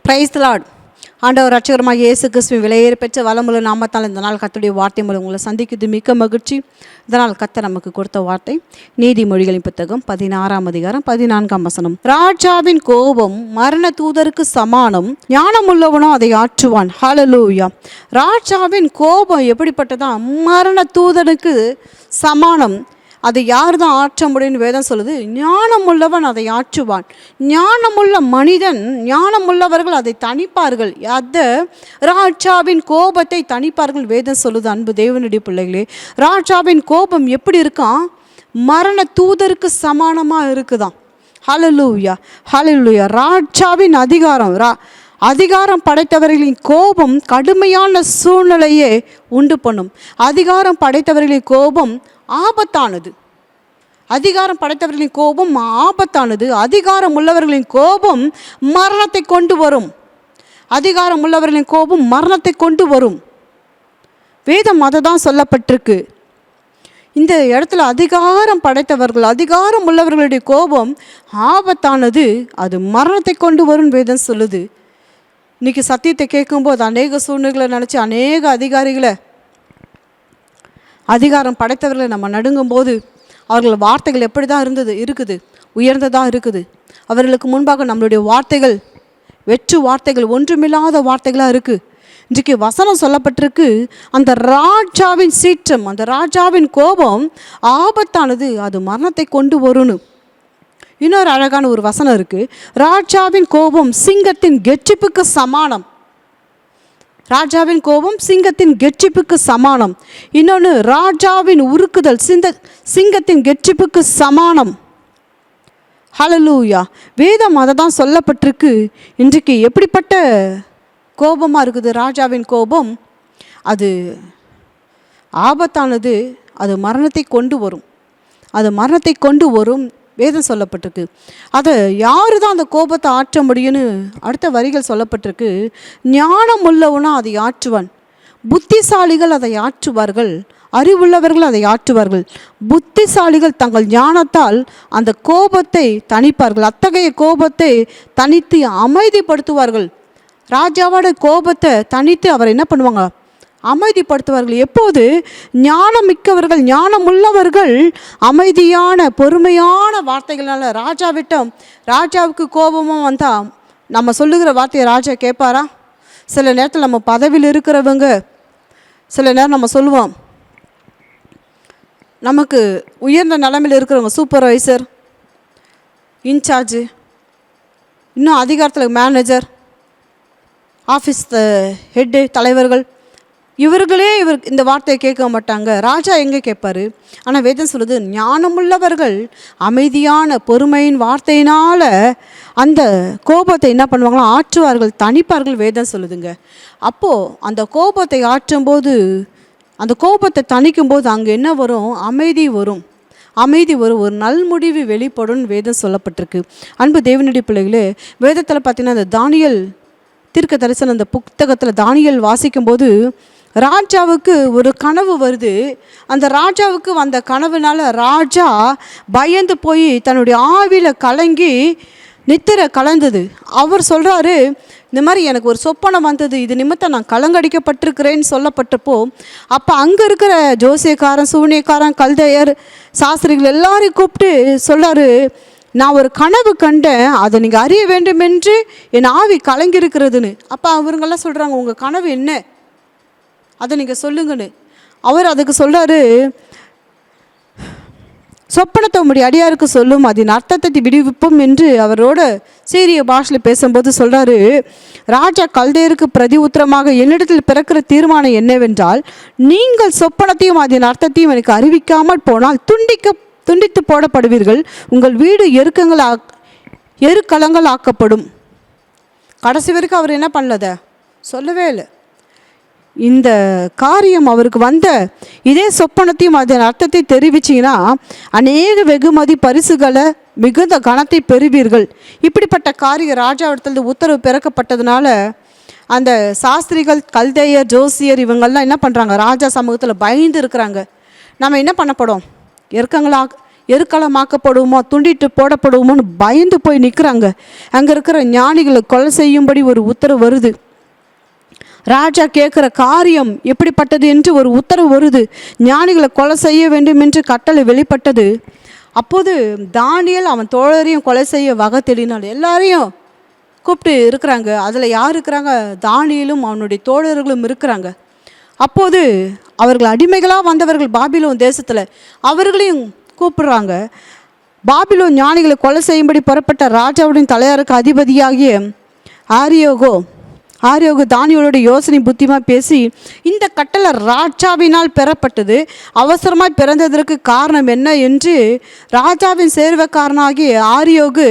Praise the Lord. ஆண்டவர் ரட்சகரமாக இயேசு கிறிஸ்துவின் விலையேற பெற்ற வளமுள்ள நாமத்தால் இந்த நாள் கர்த்தருடைய வார்த்தை மூலம் உங்களை சந்திக்குது மிக்க மகிழ்ச்சி. இதனால் கர்த்தர் நமக்கு கொடுத்த வார்த்தை நீதிமொழிகளின் புத்தகம் 16ஆம் அதிகாரம் 14ஆம் வசனம். ராஜாவின் கோபம் மரண தூதருக்கு சமானம், ஞானமுள்ளவனோ அதை ஆற்றுவான். ஹல்லேலூயா. ராஜாவின் கோபம் எப்படிப்பட்டதா? மரண தூதனுக்கு சமானம். அதை யார் தான் ஆற்ற முடியும்னு வேதம் சொல்லுது. ஞானமுள்ளவன் அதை ஆற்றுவான். ஞானமுள்ள மனிதன், ஞானமுள்ளவர்கள் அதை தணிப்பார்கள். அந்த ராஜாவின் கோபத்தை தணிப்பார்கள் வேதம் சொல்லுது. அன்பு தேவனுடைய பிள்ளைகளே, ராஜாவின் கோபம் எப்படி இருக்கான்? மரண தூதருக்கு சமானமாக இருக்குதான். ஹல்லேலூயா, ஹல்லேலூயா. ராஜாவின் அதிகாரம் படைத்தவர்களின் கோபம் கடுமையான சூழ்நிலையே உண்டு பண்ணும். அதிகாரம் படைத்தவர்களின் கோபம் ஆபத்தானது. அதிகாரம் படைத்தவர்களின் கோபம் ஆபத்தானது. அதிகாரம் உள்ளவர்களின் கோபம் மரணத்தை கொண்டு வரும். அதிகாரம் உள்ளவர்களின் கோபம் மரணத்தை கொண்டு வரும். வேதம் அதை தான் சொல்லப்பட்டிருக்கு. இந்த இடத்துல அதிகாரம் படைத்தவர்கள், அதிகாரம் உள்ளவர்களுடைய கோபம் ஆபத்தானது, அது மரணத்தை கொண்டு வரும் வேதம் சொல்லுது. இன்றைக்கி சத்தியத்தை கேட்கும்போது அநேக சூழ்நிலைகளை நினச்சி அநேக அதிகாரம் படைத்தவர்களை நம்ம நடுங்கும்போது அவர்கள் வார்த்தைகள் எப்படி தான் இருக்குது, உயர்ந்ததாக இருக்குது. அவர்களுக்கு முன்பாக நம்மளுடைய வார்த்தைகள் வெற்று வார்த்தைகள், ஒன்றுமில்லாத வார்த்தைகளாக இருக்குது. இன்றைக்கு வசனம் சொல்லப்பட்டிருக்கு, அந்த ராஜாவின் சீற்றம், அந்த ராஜாவின் கோபம் ஆபத்தானது, அது மரணத்தை கொண்டு வரும்னு. இன்னொரு அழகான ஒரு வசனம் இருக்குது. ராஜாவின் கோபம் சிங்கத்தின் கெர்ச்சிப்புக்கு சமானம். ராஜாவின் கோபம் சிங்கத்தின் கெர்ச்சிப்புக்கு சமானம். இன்னொன்று, ராஜாவின் உருக்குதல் சிங்கத்தின் கெர்ச்சிப்புக்கு சமானம். ஹல்லேலூயா. வேதம் அதை தான் சொல்லப்பட்டிருக்கு. இன்றைக்கு எப்படிப்பட்ட கோபமாக இருக்குது ராஜாவின் கோபம்? அது ஆபத்தானது, அது மரணத்தை கொண்டு வரும். அது மரணத்தை கொண்டு வரும் வேதம் சொல்லப்பட்டிருக்கு. அதை யாரு தான் அந்த கோபத்தை ஆற்ற முடியும்னு அடுத்த வரிகள் சொல்லப்பட்டிருக்கு. ஞானம் உள்ளவனா அதை ஆற்றுவான். புத்திசாலிகள் அதை ஆற்றுவார்கள். அறிவுள்ளவர்கள் அதை ஆற்றுவார்கள். புத்திசாலிகள் தங்கள் ஞானத்தால் அந்த கோபத்தை தணிப்பார்கள். அத்தகைய கோபத்தை தணித்து அமைதிப்படுத்துவார்கள். ராஜாவோட கோபத்தை தணித்து அவர் என்ன பண்ணுவாங்க? அமைதிப்படுத்துவார்கள். எப்போது? ஞானம் மிக்கவர்கள், ஞானம் உள்ளவர்கள் அமைதியான பொறுமையான வார்த்தைகளால் ராஜாவுக்கு கோபமும் வந்தால் நம்ம சொல்லுகிற வார்த்தையை ராஜா கேட்பாரா? சில நேரத்தில் நம்ம பதவியில் இருக்கிறவங்க, சில நேரம் நம்ம சொல்லுவோம், நமக்கு உயர்ந்த நிலைமையில் இருக்கிறவங்க, சூப்பர்வைசர், இன்சார்ஜு, இன்னும் அதிகாரத்தில் மேனேஜர், ஆஃபீஸ் ஹெட்டு, தலைவர்கள், இவர்களே இந்த வார்த்தையை கேட்க மாட்டாங்க. ராஜா எங்கே கேட்பார்? ஆனால் வேதம் சொல்லுது, ஞானமுள்ளவர்கள் அமைதியான பொறுமையின் வார்த்தையினால் அந்த கோபத்தை என்ன பண்ணுவாங்களோ ஆற்றுவார்கள், தணிப்பார்கள் வேதம் சொல்லுதுங்க. அப்போது அந்த கோபத்தை ஆற்றும்போது, அந்த கோபத்தை தணிக்கும்போது அங்கே என்ன வரும்? அமைதி வரும். ஒரு நல்முடிவு வெளிப்படும் வேதம் சொல்லப்பட்டிருக்கு. அன்பு தேவனுடைய பிள்ளைகளே, வேதத்தில் பார்த்தீங்கன்னா அந்த தானியேல் தீர்க்க தரிசனம், அந்த புத்தகத்தில் தானியேல் வாசிக்கும்போது ராஜாவுக்கு ஒரு கனவு வருது. அந்த ராஜாவுக்கு வந்த கனவுனால ராஜா பயந்து போய் தன்னுடைய ஆவியில் கலங்கி நித்திரை கலந்தது. அவர் சொல்கிறாரு, இந்த மாதிரி எனக்கு ஒரு சொப்பனம் வந்தது, இது நிமித்தம் நான் கலங்கடிக்கப்பட்டிருக்கிறேன்னு சொல்லப்பட்டப்போ, அப்போ அங்கே இருக்கிற ஜோசியக்காரன், சூனியக்காரன், கல்தையர், சாஸ்திரிகள் எல்லாரையும் கூப்பிட்டு சொல்கிறாரு, நான் ஒரு கனவு கண்டேன், அதை நீங்கள் அறிய வேண்டும் என்று என் ஆவி கலங்கியிருக்கிறதுன்னு. அப்போ அவங்கெல்லாம் சொல்கிறாங்க, உங்கள் கனவு என்ன, அதை நீங்கள் சொல்லுங்கன்னு. அவர் அதுக்கு சொல்கிறாரு, சொப்பனத்தை உம்முடைய அடியாருக்கு சொல்லும், அதன் அர்த்தத்தை விடுவிப்போம் என்று அவரோட சீரிய பாஷையில் பேசும்போது சொல்கிறாரு, ராஜா கல்தேயருக்கு பிரதி உத்தரமாக என்னிடத்தில் பிறக்கிற தீர்மானம் என்னவென்றால், நீங்கள் சொப்பனத்தையும் அதன் அர்த்தத்தையும் எனக்கு அறிவிக்காமல் போனால் துண்டித்து போடப்படுவீர்கள், உங்கள் வீடு எருக்களங்கள் ஆக்கப்படும். கடைசி வரைக்கும் அவர் என்ன பண்ணலத சொல்லவே இல்லை. இந்த காரியம் அவருக்கு வந்த இதே சொப்பனத்தையும் அதன் அர்த்தத்தை தெரிவிச்சிங்கன்னா அநேக வெகுமதி பரிசுகளை மிகுந்த கனத்தை பெறுவீர்கள். இப்படிப்பட்ட காரியம் ராஜாவிடத்தில் உத்தரவு பிறக்கப்பட்டதுனால அந்த சாஸ்திரிகள், கல்தையர், ஜோசியர் இவங்கெல்லாம் என்ன பண்ணுறாங்க? ராஜா சமூகத்தில் பயந்து இருக்கிறாங்க. நம்ம என்ன பண்ணப்படும்? எருக்களமாக்கப்படுவோமோ, துண்டிட்டு போடப்படுவோமோன்னு பயந்து போய் நிற்கிறாங்க. அங்கே இருக்கிற ஞானிகளை கொலை செய்யும்படி ஒரு உத்தரவு வருது. ராஜா கேட்குற காரியம் எப்படிப்பட்டது என்று ஒரு உத்தரவு வருது. ஞானிகளை கொலை செய்ய வேண்டும் என்று கட்டளை வெளிப்பட்டது. அப்போது தானியேல் அவன் தோழரையும் கொலை செய்ய வகை தேடினாள். எல்லாரையும் கூப்பிட்டு இருக்கிறாங்க. அதில் யார் இருக்கிறாங்க? தானியேலும் அவனுடைய தோழர்களும் இருக்கிறாங்க. அப்போது அவர்கள் அடிமைகளாக வந்தவர்கள் பாபிலோன் தேசத்தில், அவர்களையும் கூப்பிடுறாங்க. பாபிலோன் ஞானிகளை கொலை செய்யும்படி புறப்பட்ட ராஜாவுடைய தலையாருக்கு அதிபதியாகிய ஆரியோகு தானியேலோட யோசனை புத்தியமாக பேசி, இந்த கட்டளை ராஜாவினால் பெறப்பட்டது, அவசரமாய் பிறந்ததற்கு காரணம் என்ன என்று ராஜாவின் சேர்வக்காரனாகிய ஆரியோகு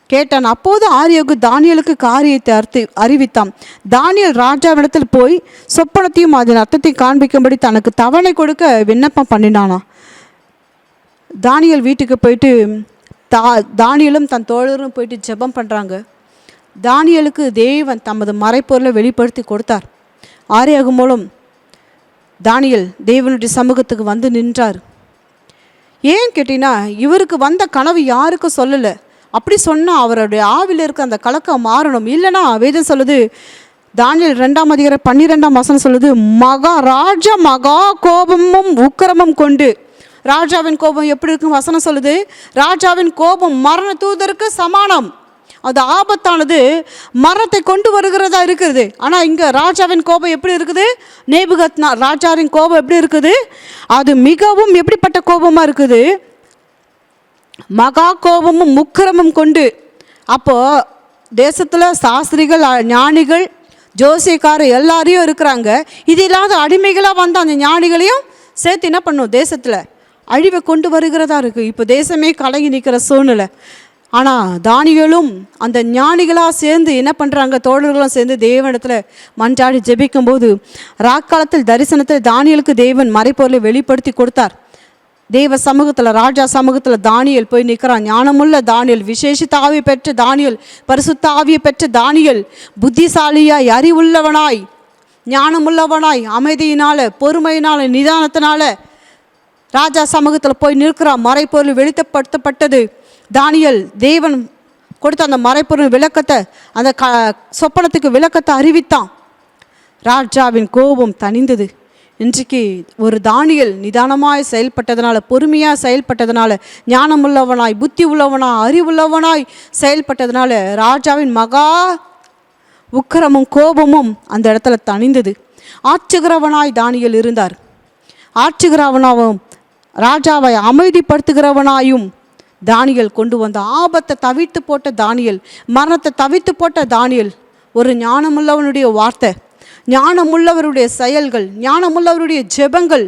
கேட்டான். அப்போது ஆரியோகு தானியேலுக்கு காரியத்தை அறிவித்தான். தானியேல் ராஜாவிடத்தில் போய் சொப்பனத்தையும் அதன் அர்த்தத்தையும் காண்பிக்கும்படி தனக்கு தவணை கொடுக்க விண்ணப்பம் பண்ணினானா. தானியேல் வீட்டுக்கு போயிட்டு தானியேலும் தன் தோழரும் போயிட்டு ஜெபம் பண்ணுறாங்க. தானியேலுக்கு தேவன் தமது மறைப்பொருளை வெளிப்படுத்தி கொடுத்தார். ஆரியோகு மூலம் தானியேல் தேவனுடைய சமூகத்துக்கு வந்து நின்றார். ஏன் கேட்டிங்கன்னா, இவருக்கு வந்த கனவு யாருக்கும் சொல்லலை. அப்படி சொன்னால் அவருடைய ஆவியில் இருக்க அந்த கலக்கம் மாறணும். இல்லைனா வேதம் சொல்லுது, தானியேல் 2ஆம் அதிகாரம் 12ஆம் வசனம் சொல்லுது, ராஜா மகா கோபமும் உக்கிரமும் கொண்டு. ராஜாவின் கோபம் எப்படி இருக்குன்னு வசனம் சொல்லுது, ராஜாவின் கோபம் மரண தூதருக்கு சமானம். அது ஆபத்தானது, மரணத்தை கொண்டு வருகிறதா இருக்குது. ஆனால் இங்கே ராஜாவின் கோபம் எப்படி இருக்குது? ராஜாவின் கோபம் எப்படி இருக்குது? அது மிகவும் எப்படிப்பட்ட கோபமாக இருக்குது? மகா கோபமும் முக்கிரமும் கொண்டு. அப்போது தேசத்தில் சாஸ்திரிகள், ஞானிகள், ஜோசியக்காரர் எல்லாரையும் இருக்கிறாங்க. இது இல்லாத அடிமைகளாக வந்து அந்த ஞானிகளையும் சேர்த்து என்ன பண்ணும்? தேசத்தில் அழிவை கொண்டு வருகிறதா இருக்குது. இப்போ தேசமே கலங்கி நிற்கிற சூழ்நிலை. ஆனால் தானியேலும் அந்த ஞானிகளாக சேர்ந்து என்ன பண்ணுறாங்க? தோழர்களும் சேர்ந்து தேவனிடத்தில் மன்றாடி ஜெபிக்கும்போது ராக்காலத்தில் தரிசனத்தில் தானியேலுக்கு தேவன் மறைப்பொருளை வெளிப்படுத்தி கொடுத்தார். தேவ சமூகத்தில், ராஜா சமூகத்தில் தானியேல் போய் நிற்கிறான். ஞானமுள்ள தானியேல், விசேஷித்த ஆவி பெற்ற தானியேல், பரிசுத்த ஆவியை பெற்ற தானியேல், புத்திசாலியாய், அறிவுள்ளவனாய், ஞானமுள்ளவனாய், அமைதியினால், பொறுமையினால், நிதானத்தினால ராஜா சமூகத்தில் போய் நிற்கிறான். மறைப்பொருள் வெளிப்படுத்தப்பட்டது. தானியேல் தேவன் கொடுத்த அந்த மறைப்பொருள் விளக்கத்தை, அந்த சொப்பனத்துக்கு விளக்கத்தை அறிவித்தான். ராஜாவின் கோபம் தணிந்தது. இன்றைக்கு ஒரு தானியேல் நிதானமாய் செயல்பட்டதுனால, பொறுமையாக செயல்பட்டதுனால, ஞானமுள்ளவனாய், புத்தி உள்ளவனாய், அறிவுள்ளவனாய் செயல்பட்டதுனால ராஜாவின் மகா உக்கிரமும் கோபமும் அந்த இடத்துல தணிந்தது. ஆற்றுகிறவனாய் தானியேல் இருந்தார். ஆற்றுகிறவனாகவும் ராஜாவை அமைதிப்படுத்துகிறவனாயும் தானியேல் கொண்டு வந்த ஆபத்தை தவிர்த்து போட்ட தானியேல், மரணத்தை தவிர்த்து போட்ட தானியேல். ஒரு ஞானமுள்ளவனுடைய வார்த்தை, ஞானமுள்ளவருடைய செயல்கள், ஞானமுள்ளவருடைய ஜெபங்கள்,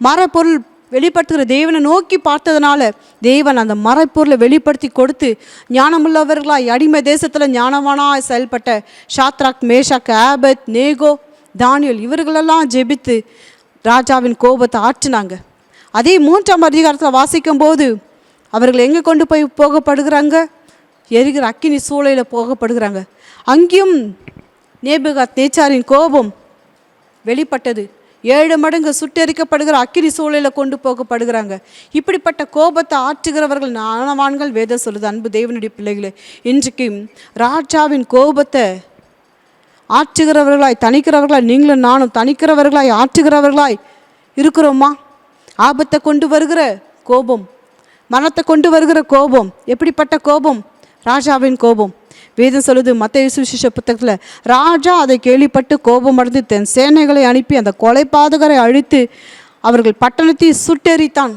மறைப்பொருள் வெளிப்படுத்துகிற தேவனை நோக்கி பார்த்ததுனால தேவன் அந்த மறைப்பொருளை வெளிப்படுத்தி கொடுத்து ஞானமுள்ளவர்களாய் அடிமை தேசத்தில் ஞானவானாய் செயல்பட்ட ஷாத்ராக், மேஷாக், ஆபத், நேகோ, தானியேல் இவர்களெல்லாம் ஜெபித்து ராஜாவின் கோபத்தை ஆற்றினாங்க. அதே 3ஆம் அதிகாரத்தில் வாசிக்கும் போது அவர்கள் எங்கே கொண்டு போய் போகப்படுகிறாங்க? எரிகிற அக்கினி சூளையில் போகப்படுகிறாங்க. அங்கேயும் நேபுகாத்நேச்சாரின் கோபம் வெளிப்பட்டது. 7 மடங்கு சுட்டெரிக்கப்படுகிற அக்கினி சூளையில் கொண்டு போகப்படுகிறாங்க. இப்படிப்பட்ட கோபத்தை ஆற்றுகிறவர்கள் ஞானவான்கள் வேதம் சொல்லுது. அன்பு தேவனுடைய பிள்ளைகளே, இன்றைக்கு ராஜாவின் கோபத்தை ஆற்றுகிறவர்களாய், தணிக்கிறவர்களாய், நீங்களும் நானும் தணிக்கிறவர்களாய், ஆற்றுகிறவர்களாய் இருக்கிறோமா? ஆபத்தை கொண்டு வருகிற கோபம், மரணத்தை கொண்டு வருகிற கோபம், எப்படிப்பட்ட கோபம்? ராஜாவின் கோபம். வேதம் சொல்லுது மத்தேயு சுவிசேஷ புத்தகத்தில், ராஜா அதை கேள்விப்பட்டு கோபம் அடைந்து தன் சேனைகளை அனுப்பி அந்த கொலைபாதகரை அழித்து அவர்கள் பட்டணத்தை சுட்டெரித்தான்.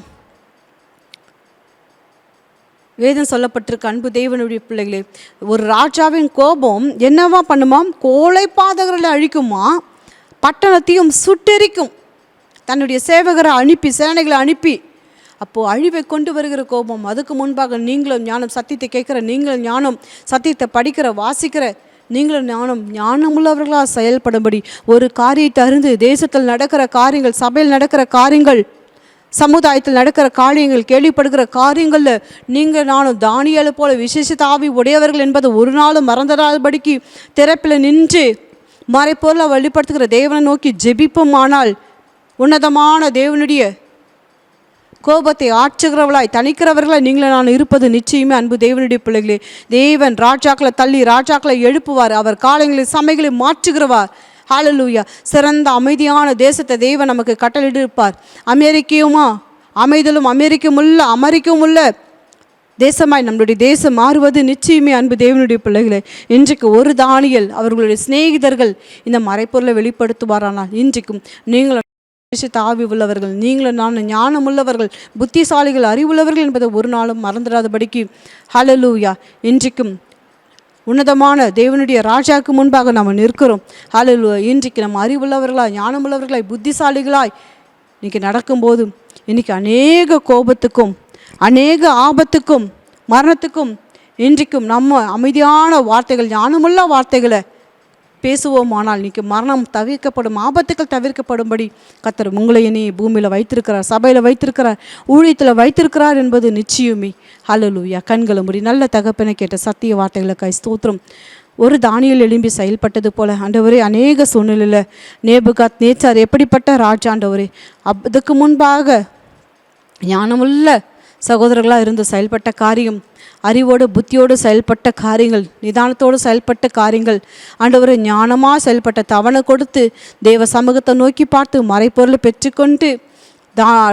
வேதம் சொல்லப்பட்டிருக்கு. அன்பு தேவனுடைய பிள்ளைகளே, ஒரு ராஜாவின் கோபம் என்னவா பண்ணுமாம்? கொலைபாதகர்களை அழிக்குமா, பட்டணத்தையும் சுட்டெரிக்கும். தன்னுடைய சேவகரை அனுப்பி, சேனைகளை அனுப்பி. அப்போது அழிவை கொண்டு வருகிற கோபம். அதுக்கு முன்பாக நீங்களும் ஞானம், சத்தியத்தை கேட்குற நீங்களும் ஞானம், சத்தியத்தை படிக்கிற வாசிக்கிற நீங்களும் ஞானமுள்ளவர்களாக செயல்படும்படி ஒரு காரியத்தை அறிந்து தேசத்தில் நடக்கிற காரியங்கள், சபையில் நடக்கிற காரியங்கள், சமுதாயத்தில் நடக்கிற காரியங்கள், கேள்விப்படுகிற காரியங்களில் நீங்கள் நானும் தானியேலை போல விசேஷித்த ஆவி உடையவர்கள் என்பதை ஒரு நாளும் மறந்துடாதபடிக்கு திறப்பில் நின்று மறைப்பொருளை வெளிப்படுத்துகிற தேவனை நோக்கி ஜெபிப்போமானால் உன்னதமான தேவனுடைய கோபத்தை ஆற்றுகிறவளாய் தணிக்கிறவர்களாய் நீங்களே நான் இருப்பது நிச்சயமே. அன்பு தேவனுடைய பிள்ளைகளே, தேவன் ராஜாக்களை தள்ளி ராஜாக்களை எழுப்புவார். அவர் காலங்களை சமைகளை மாற்றுகிறவார். ஹல்லேலூயா. சிறந்த அமைதியான தேசத்தை தேவன் நமக்கு கட்டளையிட்டிருப்பார். அமைதியிலும் அமெரிக்கும் உள்ள தேசமாய் நம்மளுடைய தேசம் மாறுவது நிச்சயமே. அன்பு தேவனுடைய பிள்ளைகளே, இன்றைக்கு ஒரு தானியேல் அவர்களுடைய சிநேகிதர்கள் இந்த மறைப்பொருளை வெளிப்படுத்துவாரானால், இன்றைக்கும் நீங்கள் ஆவி உள்ளவர்கள், நீங்களும் நான் ஞானம் உள்ளவர்கள், புத்திசாலிகள், அறிவுள்ளவர்கள் என்பதை ஒரு நாளும் மறந்துடாதபடிக்கு ஹல்லேலூயா இன்றைக்கும் உன்னதமான தேவனுடைய ராஜாவுக்கு முன்பாக நாம் நிற்கிறோம். ஹல்லேலூயா. இன்றைக்கு நம்ம அறிவுள்ளவர்களாய், ஞானமுள்ளவர்களாய், புத்திசாலிகளாய் இன்றைக்கி நடக்கும்போது இன்றைக்கி அநேக கோபத்துக்கும் அநேக ஆபத்துக்கும் மரணத்துக்கும் இன்றைக்கும் நம்ம அமைதியான வார்த்தைகள், ஞானமுள்ள வார்த்தைகளை பேசுவோமானால் இன்றைக்கி மரணம் தவிர்க்கப்படும், ஆபத்துக்கள் தவிர்க்கப்படும்படி கர்த்தர் உங்களை இனி பூமியில் வைத்திருக்கிறார், சபையில் வைத்திருக்கிறார், ஊழியத்தில் வைத்திருக்கிறார் என்பது நிச்சயமே. ஹல்லேலூயா. கண்களை மூடி நல்ல தகப்பனை கேட்ட சத்திய வார்த்தைகளுக்காய் ஸ்தோத்திரம். ஒரு தானியேல் எழும்பி செயல்பட்டது போல ஆண்டவரே, அநேக சூழ்நிலையில் நேபுகாத் நேச்சார் எப்படிப்பட்ட ராஜா ஆண்டவரே, அதுக்கு முன்பாக ஞானமுள்ள சகோதரர்களாக இருந்து செயல்பட்ட காரியம், அறிவோடு புத்தியோடு செயல்பட்ட காரியங்கள், நிதானத்தோடு செயல்பட்ட காரியங்கள் ஆண்டவரை ஞானமாக செயல்பட்ட தவணை கொடுத்து தேவ சமூகத்தை நோக்கி பார்த்து மறைப்பொருளை பெற்றுக்கொண்டு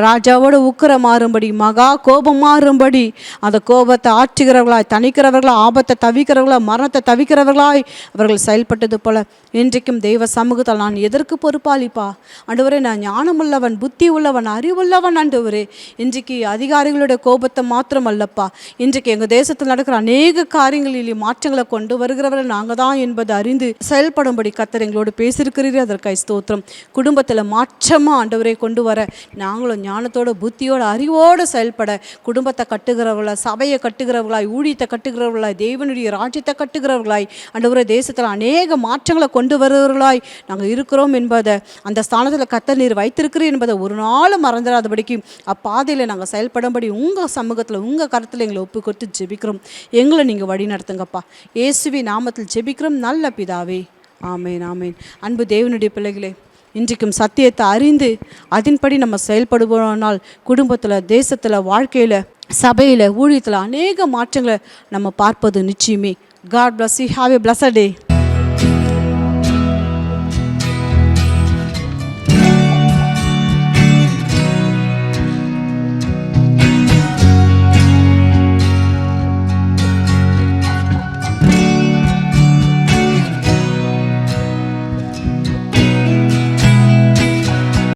ராஜாவோட உக்கிர மாறும்படி, மகா கோபம் மாறும்படி, அந்த கோபத்தை ஆற்றுகிறவர்களாய், தணிக்கிறவர்களாய், ஆபத்தை தவிக்கிறவர்களாய், மரணத்தை தவிக்கிறவர்களாய் அவர்கள் செயல்பட்டது போல இன்றைக்கும் தெய்வ சமூகத்தால் நான் எதற்கு பொறுப்பாளிப்பா ஆண்டவரே, நான் ஞானமுள்ளவன், புத்தி உள்ளவன், அறிவுள்ளவன் ஆண்டவரே. இன்றைக்கு அதிகாரிகளுடைய கோபத்தை மாத்திரம் அல்லப்பா, இன்றைக்கு எங்கள் தேசத்தில் நடக்கிற அநேக காரியங்களில் மாற்றங்களை கொண்டு வருகிறவர்கள் நாங்கள் தான் என்பதை அறிந்து செயல்படும்படி கர்த்தர் எங்களோடு பேசியிருக்கிறீர்கள். அதற்காக ஸ்தோத்திரம். குடும்பத்தில் மாற்றமாக ஆண்டவரை கொண்டு வர நாங்களும் ஞானத்தோடு புத்தியோடு அறிவோடு செயல்பட, குடும்பத்தை கட்டுகிறவர்களாய், சபையை கட்டுகிறவர்களாய், ஊழியத்தை கட்டுகிறவர்களாய், தேவனுடைய ராஜ்யத்தை கட்டுகிறவர்களாய், ஆண்டவரே தேசத்தில் அநேக மாற்றங்களை கொண்டு வருகிறவர்களாய் நாங்கள் இருக்கிறோம் என்பதை, அந்த ஸ்தானத்தில் கர்த்தர் நீர் வைத்திருக்கிறீர் என்பதை ஒரு நாளும் மறந்துடாதபடிக்கு அப்பாதையில் நாங்கள் செயல்படும்படி உங்கள் சமூகத்தில், உங்கள் கருத்தில் எங்களை ஒப்பு கொடுத்து ஜெபிக்கிறோம். எங்களை நீங்கள் வழி நடத்துங்கப்பா. இயேசுவின் நாமத்தில் ஜெபிக்கிறோம் நல்ல பிதாவே. ஆமேன், ஆமேன். அன்பு தேவனுடைய பிள்ளைகளே, இன்றைக்கும் சத்தியத்தை அறிந்து அதன்படி நம்ம செயல்படுவோனால் குடும்பத்தில், தேசத்தில், வாழ்க்கையில், சபையில், ஊழியத்தில் அநேக மாற்றங்களை நம்ம பார்ப்பது நிச்சயமே. God bless you. Have a blessed day.